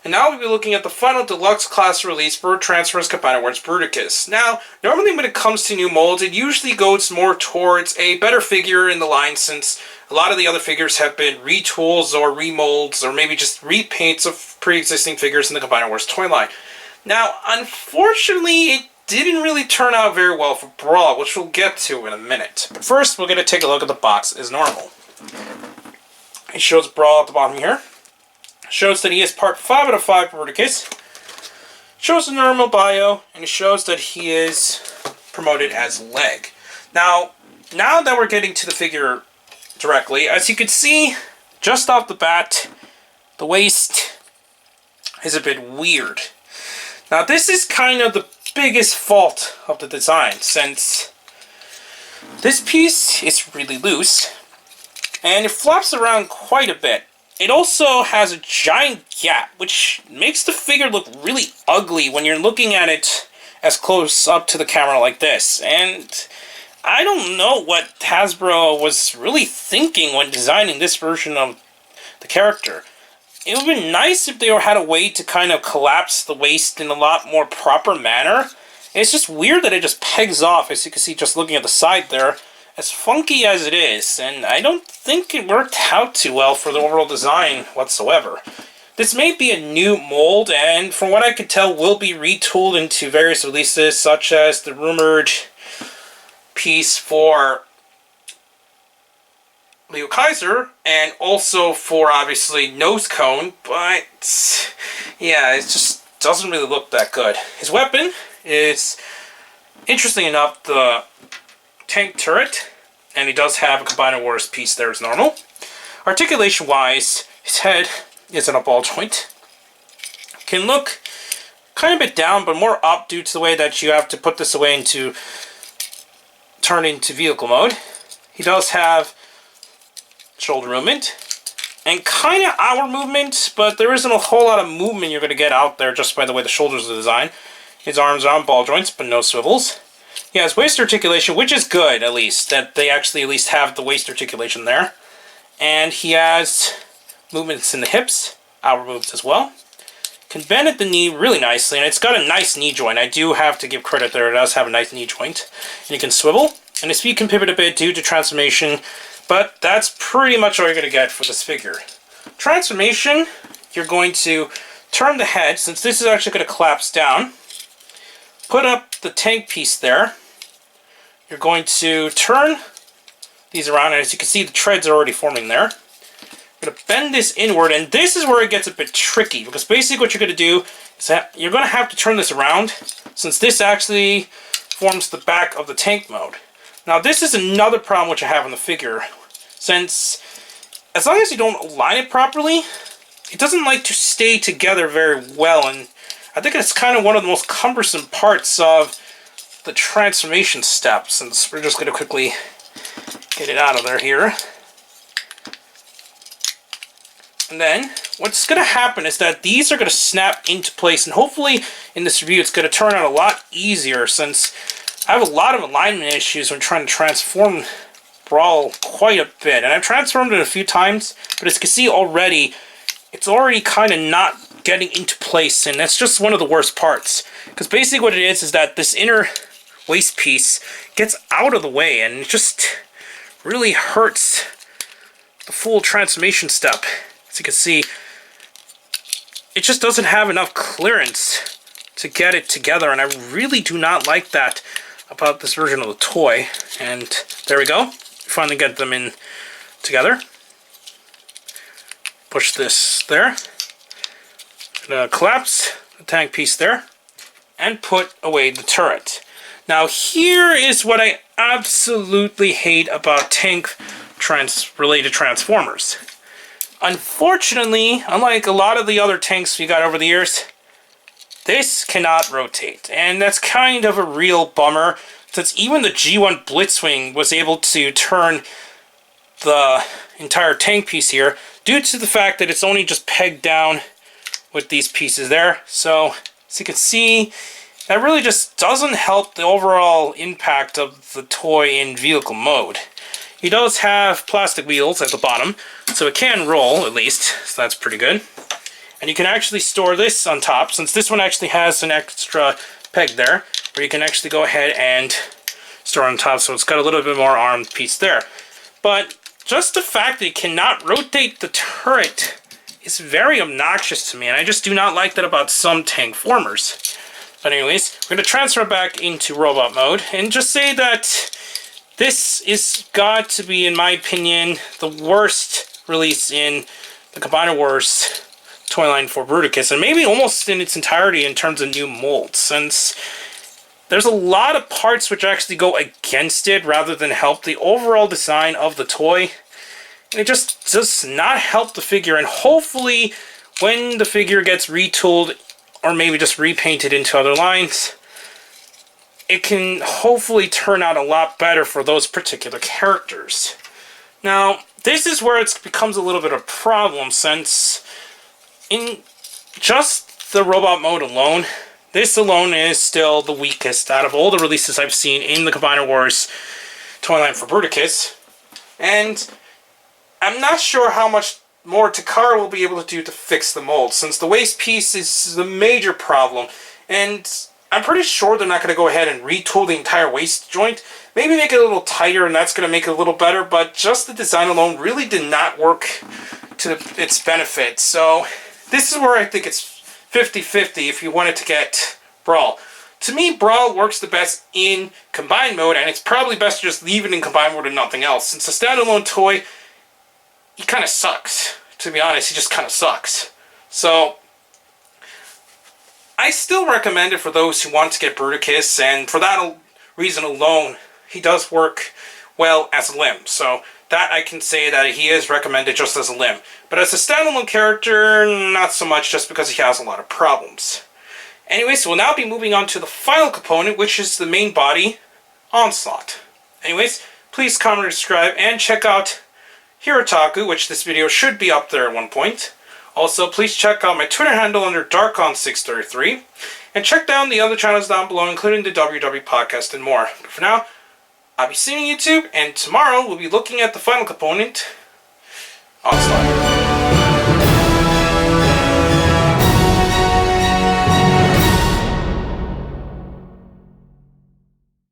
And now we'll be looking at the final deluxe class release for Transformers Combiner Wars Bruticus. Now, normally when it comes to new molds, it usually goes more towards a better figure in the line, since a lot of the other figures have been retools or remolds or maybe just repaints of pre-existing figures in the Combiner Wars toy line. Now, unfortunately, it didn't really turn out very well for Brawl, which we'll get to in a minute. But first, we're going to take a look at the box as normal. It shows Brawl at the bottom here. Shows that he is part 5 out of 5 Bruticus. Shows the normal bio, and it shows that he is promoted as Leg. Now that we're getting to the figure directly, as you can see, just off the bat, the waist is a bit weird. Now this is kind of the biggest fault of the design, since this piece is really loose, and it flops around quite a bit. It also has a giant gap, which makes the figure look really ugly when you're looking at it as close up to the camera like this. And I don't know what Hasbro was really thinking when designing this version of the character. It would have been nice if they had a way to kind of collapse the waist in a lot more proper manner. It's just weird that it just pegs off, as you can see just looking at the side there. As funky as it is, and I don't think it worked out too well for the overall design whatsoever. This may be a new mold, and from what I could tell will be retooled into various releases, such as the rumored piece for Leo Kaiser, and also for, obviously, Nose Cone, but yeah, it just doesn't really look that good. His weapon is, interesting enough, the tank turret, and he does have a Combiner Wars piece there as normal. Articulation wise, his head is in a ball joint. Can look kind of a bit down, but more up due to the way that you have to put this away into turn into vehicle mode. He does have shoulder movement and kind of outward movement, but there isn't a whole lot of movement you're going to get out there just by the way the shoulders are designed. His arms are on ball joints, but no swivels. He has waist articulation, which is good, at least, that they actually at least have the waist articulation there. And he has movements in the hips, outward moves as well. Can bend at the knee really nicely, and it's got a nice knee joint. I do have to give credit there, it does have a nice knee joint. And he can swivel, and his feet can pivot a bit due to transformation, but that's pretty much all you're going to get for this figure. Transformation, you're going to turn the head, since this is actually going to collapse down. Put up the tank piece there. You're going to turn these around, and as you can see, the treads are already forming there. You're going to bend this inward, and this is where it gets a bit tricky, because basically what you're going to do is that you're going to have to turn this around, since this actually forms the back of the tank mode. Now this is another problem which I have on the figure, since as long as you don't align it properly, it doesn't like to stay together very well, and I think it's kind of one of the most cumbersome parts of the transformation step, since we're just going to quickly get it out of there here. And then what's going to happen is that these are going to snap into place, and hopefully in this review it's going to turn out a lot easier, since I have a lot of alignment issues when trying to transform Brawl quite a bit. And I've transformed it a few times, but as you can see already, it's already kind of not getting into place, and that's just one of the worst parts. Because basically what it is that this inner waist piece gets out of the way, and it just really hurts the full transformation step. As you can see, it just doesn't have enough clearance to get it together, and I really do not like that about this version of the toy. And there we go. Finally get them in together. Push this there. Collapse the tank piece there, and put away the turret. Now here is what I absolutely hate about tank related Transformers. Unfortunately, unlike a lot of the other tanks we got over the years, this cannot rotate, and that's kind of a real bummer, since even the G1 Blitzwing was able to turn the entire tank piece here due to the fact that it's only just pegged down with these pieces there. So as you can see, that really just doesn't help the overall impact of the toy in vehicle mode. He does have plastic wheels at the bottom, so it can roll at least, so that's pretty good. And you can actually store this on top, since this one actually has an extra peg there, where you can actually go ahead and store on top, so it's got a little bit more arm piece there. But just the fact that you cannot rotate the turret is very obnoxious to me, and I just do not like that about some tank formers. But anyways, we're going to transfer back into robot mode, and just say that this is got to be, in my opinion, the worst release in the Combiner Wars toy line for Bruticus, and maybe almost in its entirety in terms of new molds, since there's a lot of parts which actually go against it rather than help the overall design of the toy. And it just does not help the figure, and hopefully when the figure gets retooled or maybe just repainted into other lines, it can hopefully turn out a lot better for those particular characters. Now, this is where it becomes a little bit of a problem, since in just the robot mode alone, this alone is still the weakest out of all the releases I've seen in the Combiner Wars toy line for Bruticus. And I'm not sure how much more Takara will be able to do to fix the mold, since the waist piece is the major problem. And I'm pretty sure they're not going to go ahead and retool the entire waist joint. Maybe make it a little tighter, and that's going to make it a little better, but just the design alone really did not work to its benefit. So this is where I think it's 50-50 if you wanted to get Brawl. To me, Brawl works the best in combined mode, and it's probably best to just leave it in combined mode and nothing else. Since a standalone toy, he kind of sucks. To be honest, he just kind of sucks. So I still recommend it for those who want to get Bruticus, and for that reason alone, he does work well as a limb. So that I can say that he is recommended just as a limb. But as a standalone character, not so much, just because he has a lot of problems. Anyway, so we'll now be moving on to the final component, which is the main body, Onslaught. Anyways, please comment, subscribe, and check out Hirotaku, which this video should be up there at one point. Also, please check out my Twitter handle under Darkon633, and check down the other channels down below, including the WW Podcast and more. But for now, I'll be seeing you YouTube, and tomorrow we'll be looking at the final component, Onslaught.